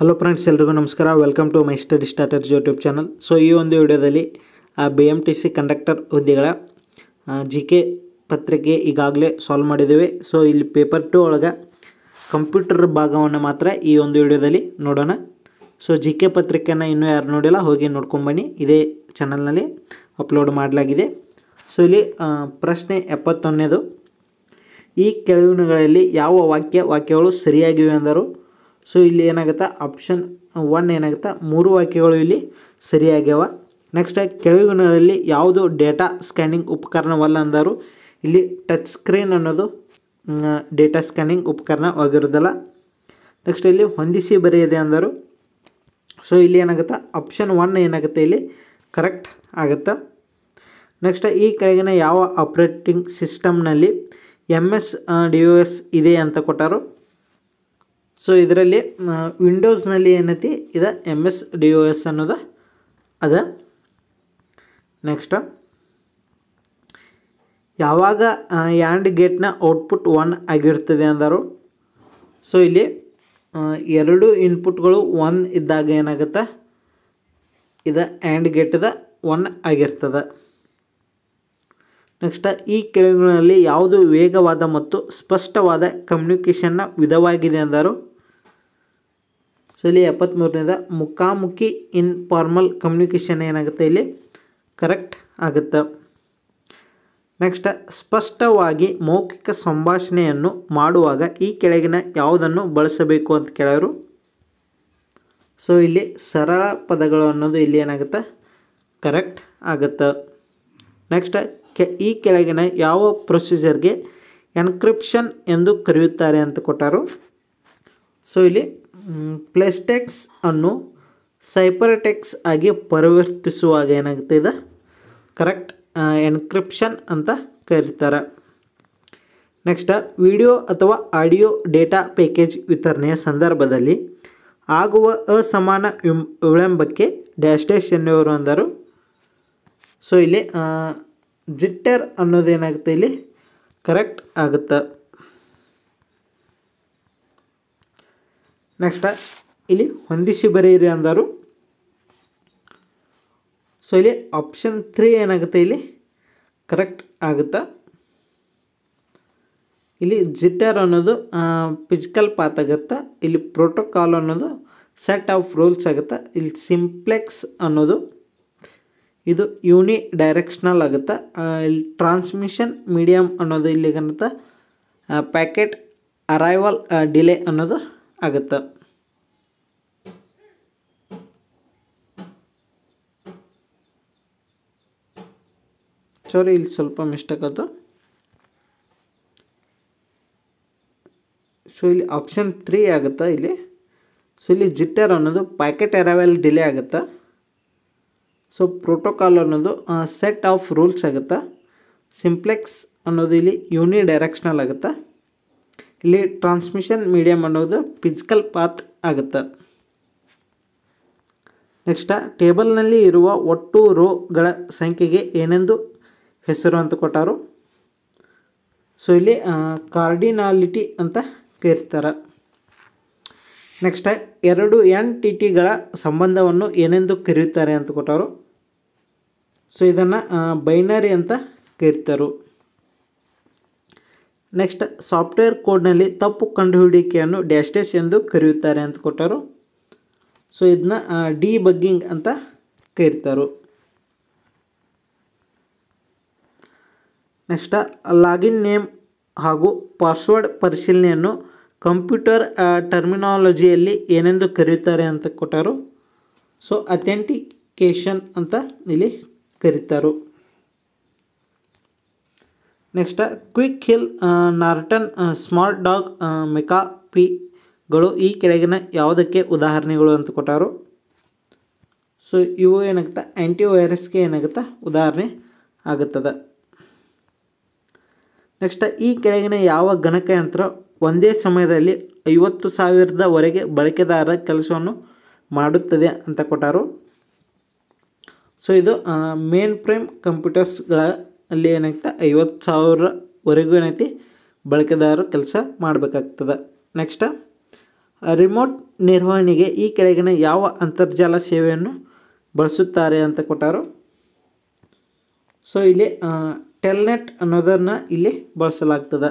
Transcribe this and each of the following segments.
Hello friends, ಎಲ್ರಿಗೂ ನಮಸ್ಕಾರ. Welcome to my Study Starters YouTube channel. So ಈ ಒಂದು ವಿಡಿಯೋದಲ್ಲಿ BMTC ಕಂಡಕ್ಟರ್ ಹುದ್ದೆಗಳ GK ಪತ್ರಿಕೆ ಈಗಾಗಲೇ ಸಾಲ್ವ್ ಮಾಡಿದ್ದೇವೆ. ಸೊ ಇಲ್ಲಿ ಪೇಪರ್ 2 ಒಳಗೆ ಕಂಪ್ಯೂಟರ್ ಭಾಗವನ್ನು ಮಾತ್ರ ಈ ಒಂದು ವಿಡಿಯೋದಲ್ಲಿ ನೋಡೋಣ. ಸೊ GK ಪತ್ರಿಕೆಯನ್ನು ಇನ್ನೂ ಯಾರು ನೋಡಿಲ್ಲ ಹೋಗಿ ನೋಡ್ಕೊಂಬನ್ನಿ, ಇದೇ ಚಾನಲ್ನಲ್ಲಿ ಅಪ್ಲೋಡ್ ಮಾಡಲಾಗಿದೆ. ಸೊ ಇಲ್ಲಿ ಪ್ರಶ್ನೆ 71ನೇದು, ಈ ಕೆಳಗಿನಗಳಲ್ಲಿ ಯಾವ ವಾಕ್ಯಗಳು ಸರಿಯಾಗಿವೆ ಎಂದರು. ಸೊ ಇಲ್ಲಿ ಏನಾಗುತ್ತೆ, ಆಪ್ಷನ್ 1 ಏನಾಗುತ್ತೆ, 3 ವಾಕ್ಯಗಳು ಇಲ್ಲಿ ಸರಿಯಾಗ್ಯಾವ. ನೆಕ್ಸ್ಟ್ ಕೆಳಗಿನಗಳಲ್ಲಿ ಯಾವುದು ಡೇಟಾ ಸ್ಕ್ಯಾನಿಂಗ್ ಉಪಕರಣವಲ್ಲ ಅಂದರು. ಇಲ್ಲಿ ಟಚ್ ಸ್ಕ್ರೀನ್ ಅನ್ನೋದು ಡೇಟಾ ಸ್ಕ್ಯಾನಿಂಗ್ ಉಪಕರಣವಾಗಿರೋದಲ್ಲ. ನೆಕ್ಸ್ಟ್ ಇಲ್ಲಿ ಹೊಂದಿಸಿ ಬರೆಯಿದೆ ಅಂದರು. ಸೊ ಇಲ್ಲಿ ಏನಾಗುತ್ತೆ, ಆಪ್ಷನ್ 1 ಏನಾಗುತ್ತೆ ಇಲ್ಲಿ ಕರೆಕ್ಟ್ ಆಗುತ್ತೆ. ನೆಕ್ಸ್ಟ್ ಈ ಕೆಳಗಿನ ಯಾವ ಆಪ್ರೇಟಿಂಗ್ ಸಿಸ್ಟಮ್ನಲ್ಲಿ MS-DOS ಇದೆ ಅಂತ ಕೊಟ್ಟರು. ಸೊ ಇದರಲ್ಲಿ ವಿಂಡೋಸ್ನಲ್ಲಿ ಏನೈತಿ ಇದು MS-DOS ಅನ್ನೋದು ಅದ. ನೆಕ್ಸ್ಟ್ ಯಾವಾಗ ಯಾಂಡ್ ಗೇಟ್ನ ಔಟ್ಪುಟ್ 1 ಆಗಿರ್ತದೆ ಅಂದರು. ಸೊ ಇಲ್ಲಿ ಎರಡು ಇನ್ಪುಟ್ಗಳು 1 ಇದ್ದಾಗ ಏನಾಗುತ್ತೆ, ಇದು ಆ್ಯಂಡ್ ಗೇಟ್ದ 1 ಆಗಿರ್ತದೆ. ನೆಕ್ಸ್ಟ್ ಈ ಕೆಳಗಿನಲ್ಲಿ ಯಾವುದು ವೇಗವಾದ ಮತ್ತು ಸ್ಪಷ್ಟವಾದ ಕಮ್ಯುನಿಕೇಷನ್ನ ವಿಧವಾಗಿದೆ ಅಂದರು. ಸೊ ಇಲ್ಲಿ 73ನೇದ ಮುಖಾಮುಖಿ ಇನ್ಫಾರ್ಮಲ್ ಕಮ್ಯುನಿಕೇಷನ್ ಏನಾಗುತ್ತೆ ಇಲ್ಲಿ ಕರೆಕ್ಟ್ ಆಗುತ್ತೆ. ನೆಕ್ಸ್ಟ್ ಸ್ಪಷ್ಟವಾಗಿ ಮೌಖಿಕ ಸಂಭಾಷಣೆಯನ್ನು ಮಾಡುವಾಗ ಈ ಕೆಳಗಿನ ಯಾವುದನ್ನು ಬಳಸಬೇಕು ಅಂತ ಕೇಳೋರು. ಸೊ ಇಲ್ಲಿ ಸರಳ ಪದಗಳು ಅನ್ನೋದು ಇಲ್ಲಿ ಏನಾಗುತ್ತೆ ಕರೆಕ್ಟ್ ಆಗುತ್ತೆ. ನೆಕ್ಸ್ಟ್ ಈ ಕೆಳಗಿನ ಯಾವ ಪ್ರೊಸೀಜರ್ಗೆ ಎನ್ಕ್ರಿಪ್ಷನ್ ಎಂದು ಕರೆಯುತ್ತಾರೆ ಅಂತ ಕೊಟ್ಟರು. ಸೊ ಇಲ್ಲಿ ಪ್ಲೇಸ್ಟೆಕ್ಸ್ ಅನ್ನು ಸೈಪರ್ಟೆಕ್ಸ್ ಆಗಿ ಪರಿವರ್ತಿಸುವಾಗ ಏನಾಗುತ್ತೆ, ಇದು ಕರೆಕ್ಟ್ ಎನ್ಕ್ರಿಪ್ಷನ್ ಅಂತ ಕರೀತಾರೆ. ನೆಕ್ಸ್ಟ್ ವಿಡಿಯೋ ಅಥವಾ ಆಡಿಯೋ ಡೇಟಾ ಪ್ಯಾಕೇಜ್ ವಿತರಣೆಯ ಸಂದರ್ಭದಲ್ಲಿ ಆಗುವ ಅಸಮಾನ ವಿಳಂಬಕ್ಕೆ ಡ್ಯಾಶ್ ಎನ್ನುವರು ಅಂದರು. ಸೊ ಇಲ್ಲಿ ಜಿಟ್ಟರ್ ಅನ್ನೋದೇನಾಗುತ್ತೆ ಇಲ್ಲಿ ಕರೆಕ್ಟ್ ಆಗುತ್ತೆ. ನೆಕ್ಸ್ಟ್ ಇಲ್ಲಿ ಹೊಂದಿಸಿ ಬರೆಯಿರಿ ಅಂದರು. ಸೊ ಇಲ್ಲಿ ಆಪ್ಷನ್ 3 ಏನಾಗುತ್ತೆ ಇಲ್ಲಿ ಕರೆಕ್ಟ್ ಆಗುತ್ತೆ. ಇಲ್ಲಿ ಜಿಟ್ಟರ್ ಅನ್ನೋದು ಫಿಸಿಕಲ್ ಪಾತ್ ಆಗುತ್ತೆ. ಇಲ್ಲಿ ಪ್ರೋಟೋಕಾಲ್ ಅನ್ನೋದು ಸೆಟ್ ಆಫ್ ರೂಲ್ಸ್ ಆಗುತ್ತೆ. ಇಲ್ಲಿ ಸಿಂಪ್ಲೆಕ್ಸ್ ಅನ್ನೋದು ಇದು ಯೂನಿ ಡೈರೆಕ್ಷನಲ್ ಆಗುತ್ತೆ. ಇಲ್ಲಿ ಟ್ರಾನ್ಸ್ಮಿಷನ್ ಮೀಡಿಯಮ್ ಅನ್ನೋದು ಇಲ್ಲಿ ಏನಾಗುತ್ತೆ ಪ್ಯಾಕೆಟ್ ಅರೈವಲ್ ಡಿಲೇ ಅನ್ನೋದು ಆಗುತ್ತೆ. ಸಾರಿ, ಇಲ್ಲಿ ಸ್ವಲ್ಪ ಮಿಸ್ಟೇಕ್ ಆಯಿತು. ಸೊ ಇಲ್ಲಿ ಆಪ್ಷನ್ 3 ಆಗುತ್ತೆ ಇಲ್ಲಿ. ಸೊ ಇಲ್ಲಿ ಜಿಟ್ಟರ್ ಅನ್ನೋದು ಪ್ಯಾಕೆಟ್ ಅರೈವಲ್ ಡಿಲೇ ಆಗುತ್ತೆ. ಸೊ ಪ್ರೋಟೋಕಾಲ್ ಅನ್ನೋದು ಸೆಟ್ ಆಫ್ ರೂಲ್ಸ್ ಆಗುತ್ತೆ. ಸಿಂಪ್ಲೆಕ್ಸ್ ಅನ್ನೋದು ಇಲ್ಲಿ ಯೂನಿ ಡೈರೆಕ್ಷನಲ್ ಆಗುತ್ತೆ. ಇಲ್ಲಿ ಟ್ರಾನ್ಸ್ಮಿಷನ್ ಮೀಡಿಯಮ್ ಅನ್ನೋದು ಫಿಸಿಕಲ್ ಪಾತ್ ಆಗುತ್ತೆ. ನೆಕ್ಸ್ಟ್ ಟೇಬಲ್ನಲ್ಲಿ ಇರುವ ಒಟ್ಟು ರೋಗಳ ಸಂಖ್ಯೆಗೆ ಏನೆಂದು ಹೆಸರು ಅಂತ ಕೊಟ್ಟರು. ಸೊ ಇಲ್ಲಿ ಕಾರ್ಡಿನಾಲಿಟಿ ಅಂತ ಕರೀತಾರೆ. ನೆಕ್ಸ್ಟ್ ಎರಡು ಎಂಟಿಟಿಗಳ ಸಂಬಂಧವನ್ನು ಏನೆಂದು ಕರೆಯುತ್ತಾರೆ ಅಂತ ಕೊಟ್ಟರು. ಸೊ ಇದನ್ನು ಬೈನರಿ ಅಂತ ಕರೀತಾರೆ. ನೆಕ್ಸ್ಟ್ ಸಾಫ್ಟ್ವೇರ್ ಕೋಡ್ನಲ್ಲಿ ತಪ್ಪು ಕಂಡುಹಿಡಿಕೆಯನ್ನು ಡ್ಯಾಶ್ ಎಂದು ಕರೆಯುತ್ತಾರೆ ಅಂತ ಕೊಟ್ಟರು. ಸೊ ಇದನ್ನ ಡಿಬಗ್ಗಿಂಗ್ ಅಂತ ಕರೀತಾರೆ. ನೆಕ್ಸ್ಟ್ ಲಾಗಿನ್ ನೇಮ್ ಹಾಗೂ ಪಾಸ್ವರ್ಡ್ ಪರಿಶೀಲನೆಯನ್ನು ಕಂಪ್ಯೂಟರ್ ಟರ್ಮಿನಾಲಜಿಯಲ್ಲಿ ಏನೆಂದು ಕರೆಯುತ್ತಾರೆ ಅಂತ ಕೊಟ್ಟರು. ಸೊ ಅಥೆಂಟಿಕೇಷನ್ ಅಂತ ಇಲ್ಲಿ ಕರೀತಾರೆ. Next Quick Heal, Norton, Smart Dog, ಮೆಕಾಪಿಗಳು ಈ ಕೆಳಗಿನ ಯಾವುದಕ್ಕೆ ಉದಾಹರಣೆಗಳು ಅಂತ ಕೊಟ್ಟರು. ಸೊ ಇವು ಏನಾಗುತ್ತೆ ಆ್ಯಂಟಿವೈರಸ್ಗೆ ಏನಾಗುತ್ತೆ ಉದಾಹರಣೆ ಆಗುತ್ತದೆ. ನೆಕ್ಸ್ಟ್ ಈ ಕೆಳಗಿನ ಯಾವ ಗಣಕಯಂತ್ರ ಒಂದೇ ಸಮಯದಲ್ಲಿ 50,000ವರೆಗೆ ಬಳಕೆದಾರರ ಕೆಲಸವನ್ನು ಮಾಡುತ್ತದೆ ಅಂತ ಕೊಟ್ಟರು. ಸೊ ಇದು ಮೇನ್ ಫ್ರೇಮ್ ಕಂಪ್ಯೂಟರ್ಸ್ಗಳಲ್ಲಿ ಏನಾಗುತ್ತೆ 50,000ವರೆಗೂ ಏನೈತಿ ಬಳಕೆದಾರರು ಕೆಲಸ ಮಾಡಬೇಕಾಗ್ತದೆ. ನೆಕ್ಸ್ಟ್ ರಿಮೋಟ್ ನಿರ್ವಹಣೆಗೆ ಈ ಕೆಳಗಿನ ಯಾವ ಅಂತರ್ಜಾಲ ಸೇವೆಯನ್ನು ಬಳಸುತ್ತಾರೆ ಅಂತ ಕೊಟ್ಟರು. ಸೊ ಇಲ್ಲಿ ಟೆಲ್ನೆಟ್ ಅನ್ನೋದನ್ನು ಇಲ್ಲಿ ಬಳಸಲಾಗ್ತದೆ.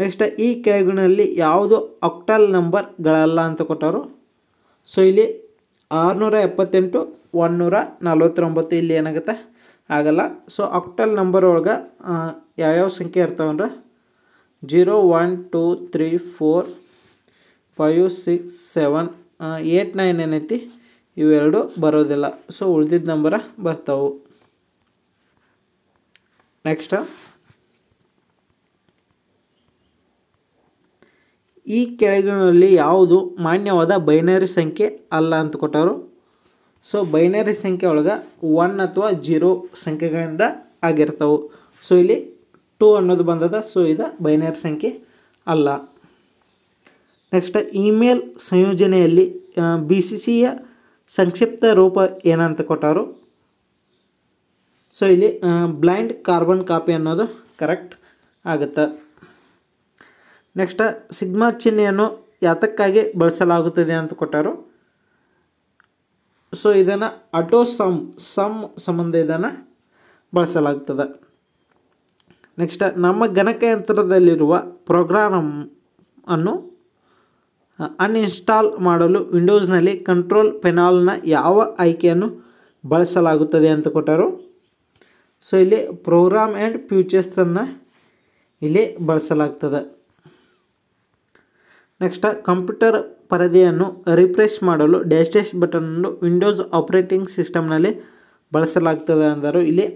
ನೆಕ್ಸ್ಟ್ ಈ ಕೆಳಗಿನಲ್ಲಿ ಯಾವುದು ಆಕ್ಟಲ್ ನಂಬರ್ಗಳಲ್ಲ ಅಂತ ಕೊಟ್ಟರು. ಸೊ ಇಲ್ಲಿ 678 149 ಇಲ್ಲಿ ಏನಾಗುತ್ತೆ ಆಗಲ್ಲ. ಸೊ ಆಕ್ಟಲ್ ನಂಬರ್ ಒಳಗೆ ಯಾವ್ಯಾವ ಸಂಖ್ಯೆ ಇರ್ತಾವಂದ್ರೆ 0 1 2 3 4 5 6 7 8 9 ಏನೈತಿ ಇವೆರಡು ಬರೋದಿಲ್ಲ. ಸೊ ಉಳಿದಿದ್ದ ನಂಬರ ಬರ್ತಾವೆ. ನೆಕ್ಸ್ಟ್ ಈ ಕೆಳಗಿನಲ್ಲಿ ಯಾವುದು ಮಾನ್ಯವಾದ ಬೈನರಿ ಸಂಖ್ಯೆ ಅಲ್ಲ ಅಂತ ಕೊಟ್ಟರು. ಸೊ ಬೈನರಿ ಸಂಖ್ಯೆ ಒಳಗೆ 1 ಅಥವಾ 0 ಸಂಖ್ಯೆಗಳಿಂದ ಆಗಿರ್ತಾವೆ. ಸೊ ಇಲ್ಲಿ 2 ಅನ್ನೋದು ಬಂದದ. ಸೊ ಇದು ಬೈನರಿ ಸಂಖ್ಯೆ ಅಲ್ಲ. ನೆಕ್ಸ್ಟ್ ಇಮೇಲ್ ಸಂಯೋಜನೆಯಲ್ಲಿ BCCಯ ಸಂಕ್ಷಿಪ್ತ ರೂಪ ಏನಂತ ಕೊಟ್ಟರು. ಸೊ ಇಲ್ಲಿ ಬ್ಲೈಂಡ್ ಕಾರ್ಬನ್ ಕಾಪಿ ಅನ್ನೋದು ಕರೆಕ್ಟ್ ಆಗುತ್ತೆ. ನೆಕ್ಸ್ಟ್ ಸಿಗ್ಮಾ ಚಿಹ್ನೆಯನ್ನು ಯಾತಕ್ಕಾಗಿ ಬಳಸಲಾಗುತ್ತದೆ ಅಂತ ಕೊಟ್ಟರು. ಸೊ ಇದನ್ನು ಆಟೋ ಸಮ್ ಸಂಬಂಧ ಇದನ್ನು ಬಳಸಲಾಗ್ತದೆ. ನೆಕ್ಸ್ಟ್ ನಮ್ಮ ಗಣಕಯಂತ್ರದಲ್ಲಿರುವ ಪ್ರೋಗ್ರಾಮ್ ಅನ್ನು ಅನ್ಇನ್ಸ್ಟಾಲ್ ಮಾಡಲು ವಿಂಡೋಸ್ನಲ್ಲಿ ಕಂಟ್ರೋಲ್ ಪೆನಾಲ್ನ ಯಾವ ಆಯ್ಕೆಯನ್ನು ಬಳಸಲಾಗುತ್ತದೆ ಅಂತ ಕೊಟ್ಟರು. ಸೊ ಇಲ್ಲಿ ಪ್ರೋಗ್ರಾಮ್ ಆ್ಯಂಡ್ ಫ್ಯೂಚರ್ಸನ್ನು ಇಲ್ಲಿ ಬಳಸಲಾಗ್ತದೆ. ನೆಕ್ಸ್ಟ್ ಕಂಪ್ಯೂಟರ್ ಪರದೆಯನ್ನು ರಿಫ್ರೆಶ್ ಮಾಡಲು ಡ್ಯಾಶ್ ಬಟನನ್ನು ವಿಂಡೋಸ್ ಆಪರೇಟಿಂಗ್ ಸಿಸ್ಟಮ್ನಲ್ಲಿ ಬಳಸಲಾಗ್ತದೆ ಅಂದರು. ಇಲ್ಲಿ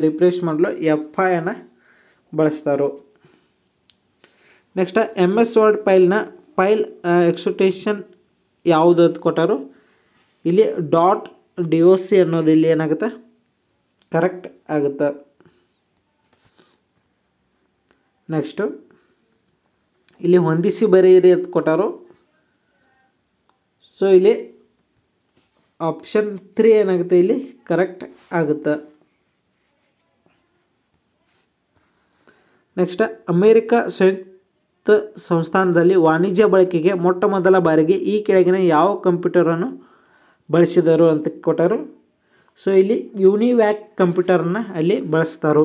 ರಿಫ್ರೆಶ್ ಮಾಡಲು F5 ಬಳಸ್ತಾರೆ. Next MS word file extension ಯಾವುದು ಅಂತ ಕೊಟ್ಟರು. ಇಲ್ಲಿ .doc ಅನ್ನೋದು ಇಲ್ಲಿ ಏನಾಗುತ್ತೆ ಕರೆಕ್ಟ್ ಆಗುತ್ತೆ. ನೆಕ್ಸ್ಟು ಇಲ್ಲಿ ಹೊಂದಿಸಿ ಬರೆಯಿರಿ ಅಂತ ಕೊಟ್ಟರು. ಸೊ ಇಲ್ಲಿ ಆಪ್ಷನ್ 3 ಏನಾಗುತ್ತೆ ಇಲ್ಲಿ ಕರೆಕ್ಟ್ ಆಗುತ್ತೆ. ನೆಕ್ಸ್ಟ್ ಅಮೇರಿಕ ಸಂಯುಕ್ತ ಸಂಸ್ಥಾನದಲ್ಲಿ ವಾಣಿಜ್ಯ ಬಳಕೆಗೆ ಮೊಟ್ಟ ಮೊದಲ ಬಾರಿಗೆ ಈ ಕೆಳಗಿನ ಯಾವ ಕಂಪ್ಯೂಟರನ್ನು ಬಳಸಿದರು ಅಂತ ಕೊಟ್ಟರು. ಸೊ ಇಲ್ಲಿ ಯುನಿವ್ಯಾಕ್ ಕಂಪ್ಯೂಟರನ್ನು ಅಲ್ಲಿ ಬಳಸ್ತಾರೆ.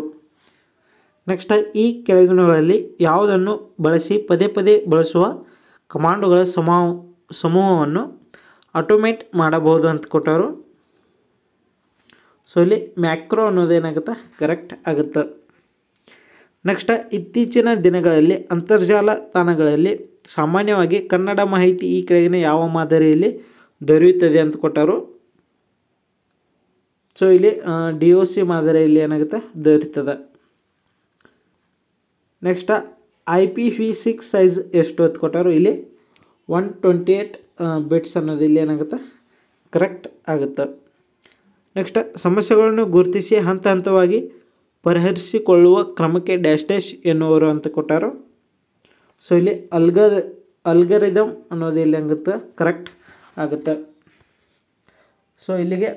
ನೆಕ್ಸ್ಟ್ ಈ ಕೆಳಗಿನಗಳಲ್ಲಿ ಯಾವುದನ್ನು ಬಳಸಿ ಪದೇ ಪದೇ ಬಳಸುವ ಕಮಾಂಡುಗಳ ಸಮೂಹವನ್ನು ಆಟೋಮೇಟ್ ಮಾಡಬಹುದು ಅಂತ ಕೊಟ್ಟರು. ಸೊ ಇಲ್ಲಿ ಮ್ಯಾಕ್ರೋ ಅನ್ನೋದೇನಾಗುತ್ತೆ ಕರೆಕ್ಟ್ ಆಗುತ್ತೆ. ನೆಕ್ಸ್ಟ್ ಇತ್ತೀಚಿನ ದಿನಗಳಲ್ಲಿ ಅಂತರ್ಜಾಲ ತಾಣಗಳಲ್ಲಿ ಸಾಮಾನ್ಯವಾಗಿ ಕನ್ನಡ ಮಾಹಿತಿ ಈ ಕೆಳಗಿನ ಯಾವ ಮಾದರಿಯಲ್ಲಿ ದೊರೆಯುತ್ತದೆ ಅಂತ ಕೊಟ್ಟರು. ಸೊ ಇಲ್ಲಿ DOC ಮಾದರಿಯಲ್ಲಿ ಏನಾಗುತ್ತೆ ದೊರೆಯುತ್ತದೆ. ನೆಕ್ಸ್ಟ್ IPv6 ಸೈಜ್ ಎಷ್ಟು ಅಂತ ಕೊಟ್ಟರು. ಇಲ್ಲಿ 128 ಬಿಟ್ಸ್ ಅನ್ನೋದು ಇಲ್ಲಿ ಏನಾಗುತ್ತೆ ಕರೆಕ್ಟ್ ಆಗುತ್ತೆ. ನೆಕ್ಸ್ಟ್ ಸಮಸ್ಯೆಗಳನ್ನು ಗುರುತಿಸಿ ಹಂತ ಹಂತವಾಗಿ ಪರಿಹರಿಸಿಕೊಳ್ಳುವ ಕ್ರಮಕ್ಕೆ ಡ್ಯಾಶ್ ಎನ್ನುವರು ಅಂತ ಕೊಟ್ಟರು. ಸೊ ಇಲ್ಲಿ ಅಲ್ಗರಿದಮ್ ಅನ್ನೋದು ಇಲ್ಲಿ ಆಗುತ್ತೆ ಕರೆಕ್ಟ್ ಆಗುತ್ತೆ. ಸೊ ಇಲ್ಲಿಗೆ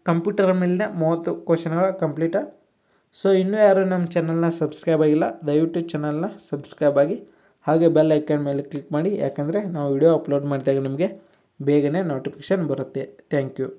ಕಂಪ್ಯೂಟರ್ ಮೇಲಿನ 30 ಕ್ವಶನ್ಗಳ ಕಂಪ್ಲೀಟ. ಸೊ ಇನ್ನೂ ಯಾರು ನಮ್ಮ ಚಾನಲ್ನ ಸಬ್ಸ್ಕ್ರೈಬ್ ಆಗಿಲ್ಲ ದಯವಿಟ್ಟು ಚಾನಲ್ನ ಸಬ್ಸ್ಕ್ರೈಬ್ ಆಗಿ ಹಾಗೆ ಬೆಲ್ ಐಕಾನ್ ಮೇಲೆ ಕ್ಲಿಕ್ ಮಾಡಿ. ಯಾಕಂದರೆ ನಾವು ವಿಡಿಯೋ ಅಪ್ಲೋಡ್ ಮಾಡಿದಾಗ ನಿಮಗೆ ಬೇಗನೆ ನೋಟಿಫಿಕೇಷನ್ ಬರುತ್ತೆ. Thank you.